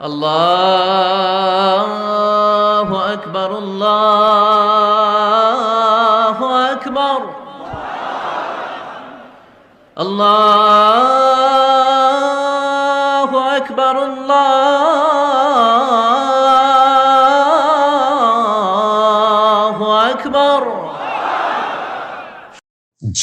আল্লাহু আকবার, আল্লাহু আকবার, আল্লাহু আকবার, আল্লাহু আকবার।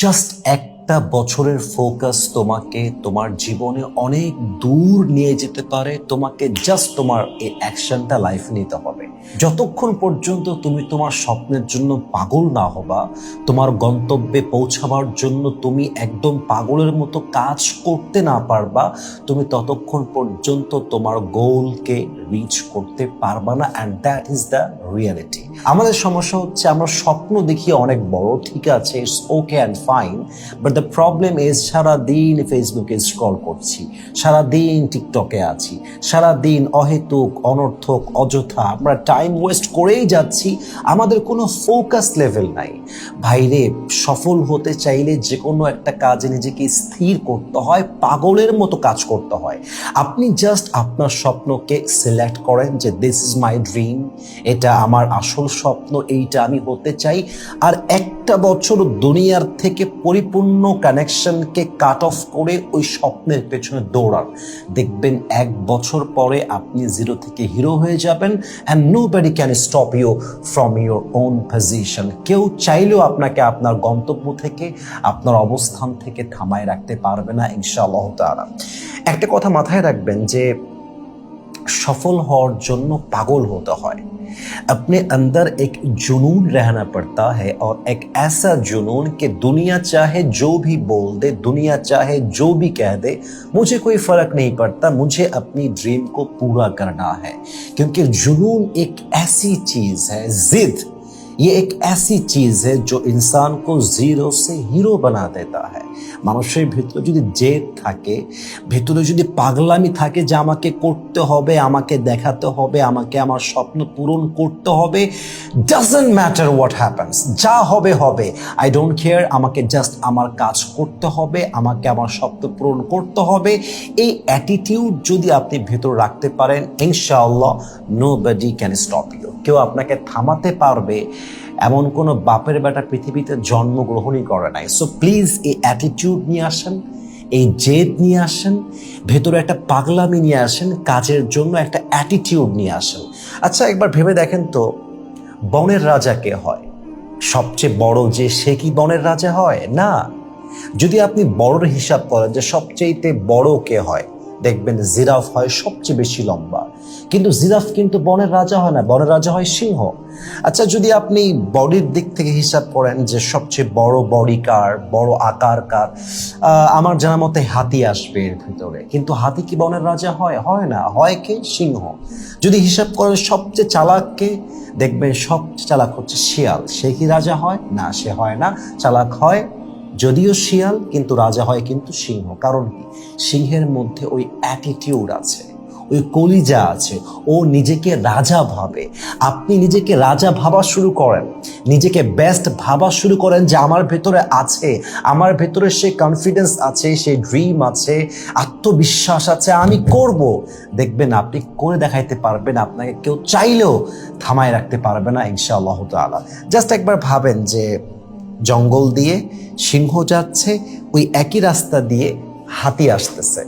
জাস্ট একটা বছরের ফোকাস তোমাকে তোমার জীবনে অনেক দূর নিয়ে যেতে পারে। তোমাকে জাস্ট তোমার এই অ্যাকশনটা লাইফে নিতে হবে। যতক্ষণ পর্যন্ত তুমি তোমার স্বপ্নের জন্য পাগল না হবা, তোমার গন্তব্যে পৌঁছাবার জন্য তুমি একদম পাগলের মতো কাজ করতে না পারবা, তুমি ততক্ষণ পর্যন্ত তোমার গোলকে রিচ করতে পারবা না। And that is the reality. আমাদের সমস্যা হচ্ছে আমরা স্বপ্ন দেখি অনেক বড়, ঠিক আছে, it's okay and fine, but the problem is সারাদিন ফেসবুকে স্ক্রল করছি, সারাদিন টিকটকে আছি, সারাদিন অহেতুক অনর্থক অযথা আমরা টাইম ওয়েস্ট করেই যাচ্ছি। আমাদের কোনো ফোকাস লেভেল নাই। ভাইরে, সফল হতে চাইলে যে কোনো একটা কাজে নিজেকে স্থির করতে হয়, পাগলের মতো কাজ করতে হয়। আপনি জাস্ট আপনার স্বপ্নকে সিলেক্ট করেন যে দিস ইজ মাই ড্রিম, এটা আমার আসল স্বপ্ন, এইটা আমি হতে চাই। আর একটা বছর দুনিয়ার থেকে পরিপূর্ণ কানেকশনকে কাট অফ করে ওই স্বপ্নের পেছনে দৌড়ান। দেখবেন এক বছর পরে আপনি জিরো থেকে হিরো হয়ে যাবেন। And nobody can stop you from your own position. কেউ চাইলেও আপনাকে আপনার গন্তব্য থেকে, আপনার অবস্থান থেকে থামায় রাখতে পারবে না ইনশাআল্লাহ তাআলা। একটা কথা মাথায় রাখবেন যে সফল হওয়ার জন্য পাগল হতে হয়। अपने अंदर एक जुनून रहना पड़ता है, और एक ऐसा जुनून कि दुनिया चाहे जो भी बोल दे, दुनिया चाहे जो भी कह दे, मुझे कोई फर्क नहीं पड़ता, मुझे अपनी ड्रीम को पूरा करना है। क्योंकि जुनून एक ऐसी चीज है, जिद ये एक ऐसी चीज है जो इंसान को जीरो से हिरो बना देता है। মানুষের ভিতরে যদি জেদ থাকে, ভিতরে যদি পাগলামি থাকে যে আমাকে করতে হবে, আমাকে দেখাতে হবে, আমাকে আমার স্বপ্ন পূরণ করতে হবে, ডাজন্ট ম্যাটার হোয়াট হ্যাপেন্স, যা হবে হবে, আই ডোন্ট কেয়ার, আমাকে জাস্ট আমার কাজ করতে হবে, আমাকে আমার স্বপ্ন পূরণ করতে হবে, এই অ্যাটিটিউড যদি আপনি ভেতর রাখতে পারেন, ইনশাআল্লাহ নোবডি ক্যান স্টপ ইউ। কেউ আপনাকে থামাতে পারবে এমন কোনো বাপের বেটা পৃথিবীতে জন্মগ্রহণই করে নাই। সো প্লিজ এই অ্যাটিটিউড নিয়ে আসেন, এই জেদ নিয়ে আসেন, ভেতরে একটা পাগলামি নিয়ে আসেন, কাজের জন্য একটা অ্যাটিটিউড নিয়ে আসেন। আচ্ছা, একবার ভেবে দেখেন তো, বনের রাজা কে হয়? সবচেয়ে বড় যে, সে কি বনের রাজা হয়? না। যদি আপনি বড়র হিসাব করেন যে সবচেয়ে বড় কে হয়, দেখবেন জিরাফ হয় সবচেয়ে বেশি লম্বা। কিন্তু জিরাফ কিন্তু বনের রাজা হয় না, বনের রাজা হয় সিংহ। আচ্ছা, যদি আপনি বডির দিক থেকে হিসাব করেন যে সবচেয়ে বড় বডি কার, বড় আকার কার, আমার জানা মতে হাতি আসবে এর ভিতরে। কিন্তু হাতি কি বনের রাজা হয়? হয় না, হয় কে? সিংহ। যদি হিসাব করেন সবচেয়ে চালাক কে, দেখবেন সবচেয়ে চালাক হচ্ছে শিয়াল। সে কি রাজা হয়? না, সে হয় না, চালাক হয় যদিও শিয়াল, কিন্তু রাজা হয় কিন্তু সিংহ। কারণ কি? সিংহের মধ্যে ওই অ্যাটিটিউড আছে, ওই কলিজা আছে, ও নিজেকে রাজা ভাবে। আপনি নিজেকে রাজা ভাবা শুরু করেন, নিজেকে বেস্ট ভাবা শুরু করেন যে আমার ভেতরে আছে, আমার ভেতরে সে কনফিডেন্স আছে, সে ড্রিম আছে, আত্মবিশ্বাস আছে, আমি করব। দেখবেন আপনি করে দেখাইতে পারবেন, আপনাকে কেউ চাইলেও থামায় রাখতে পারবে না ইনশাআল্লাহ তাআলা। জাস্ট একবার ভাবেন যে জঙ্গল দিয়ে সিংহ যাচ্ছে, ওই একই রাস্তা দিয়ে হাতি আসতেছে।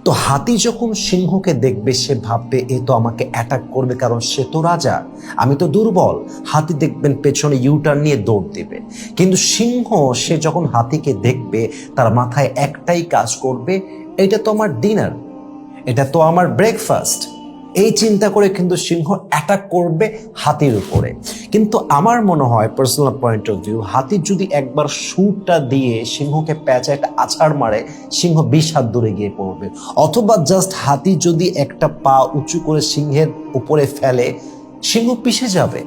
তো হাতি যখন সিংহকে দেখবে, সে ভাববে এ তো আমাকে অ্যাটাক করবে, কারণ সে তো রাজা, আমি তো দুর্বল। হাতি দেখবেন পেছনে ইউটার্ন নিয়ে দৌড় দেবে। কিন্তু সিংহ, সে যখন হাতিকে দেখবে, তার মাথায় একটাই কাজ করবে, এটা তো আমার ডিনার, এটা তো আমার ব্রেকফাস্ট, এই চিন্তা করে কিন্তু সিংহ অ্যাটাক করবে হাতির উপরে। কিন্তু আমার মনে হয়, পার্সোনাল পয়েন্ট অফ ভিউ, হাতি যদি একবার সুরটা দিয়ে সিংহকে প্যাঁচা একটা আছাড় মারে, সিংহ 20 হাত দূরে গিয়ে পড়বে। অথবা জাস্ট হাতি যদি একটা পা উঁচু করে সিংহের উপরে ফেলে, সিংহ পিষে যাবে।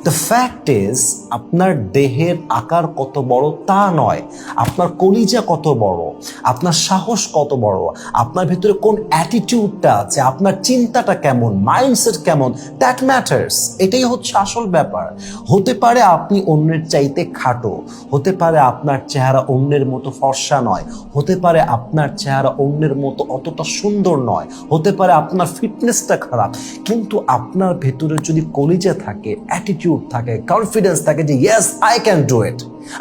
দ্য ফ্যাক্ট ইজ আপনার দেহের আকার কত বড় তা নয়, আপনার কলিজা কত বড়, আপনার সাহস কত বড়, আপনার ভিতরে কোন অ্যাটিটিউডটা আছে, আপনার চিন্তাটা কেমন, মাইন্ডসেট কেমন, দ্যাট ম্যাটার্স। এটাই হচ্ছে আসল ব্যাপার। হতে পারে আপনি অন্যের চাইতে খাটো, হতে পারে আপনার চেহারা অন্যের মতো ফর্সা নয়, হতে পারে আপনার চেহারা অন্যের মতো অতটা সুন্দর নয়, হতে পারে আপনার ফিটনেসটা খারাপ, কিন্তু আপনার ভেতরে যদি কলিজা থাকে, অ্যাটিটিউড থাকে, কনফিডেন্স থাকে যে yes I can do it,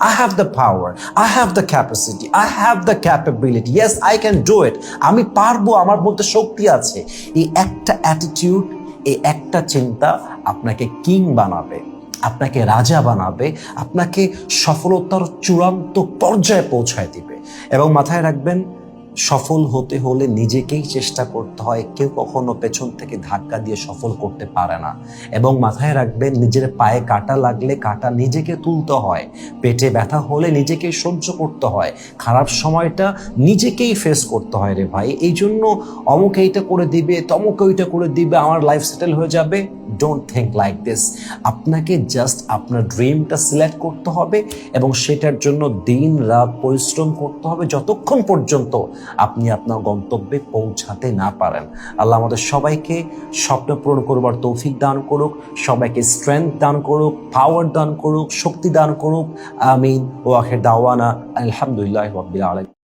I have the power, I have the capacity, I have the capability, yes I can do it, আমি পারবো, আমার মধ্যে শক্তি আছে, এই একটা অ্যাটিটিউড, এই একটা চিন্তা আপনাকে কিং বানাবে, আপনাকে রাজা বানাবে, আপনাকে সফলতার চূড়ান্ত পর্যায়ে পৌঁছায় দিবে। এবং মাথায় রাখবেন, সফল হতে হলে নিজেকেই চেষ্টা করতে হয়, কেউ কখনো পেছন থেকে ধাক্কা দিয়ে সফল করতে পারে না। এবং মাথায় রাখবেন, নিজের পায়ে কাঁটা লাগলে কাঁটা নিজেকে তুলতে হয়, পেটে ব্যথা হলে নিজেকেই সহ্য করতে হয়, খারাপ সময়টা নিজেকেই ফেস করতে হয় রে ভাই। এই জন্য অমুক এইটা করে দিবে, তমুক ওইটা করে দিবে, আমার লাইফ সেটেল হয়ে যাবে, ডোন্ট থিঙ্ক লাইক দিস। আপনাকে জাস্ট আপনার ড্রিমটা সিলেক্ট করতে হবে এবং সেটার জন্য দিন রাত পরিশ্রম করতে হবে যতক্ষণ পর্যন্ত আপনি আপনার গন্তব্যে পৌঁছাতে না পারেন। আল্লাহ আমাদের সবাইকে স্বপ্ন পূরণ করবার তৌফিক দান করুক, সবাইকে স্ট্রেংথ দান করুক, পাওয়ার দান করুক, শক্তি দান করুক। আমিন। ওয়া আখির দাওয়ানা আলহামদুলিল্লাহি রাব্বিল আলামিন।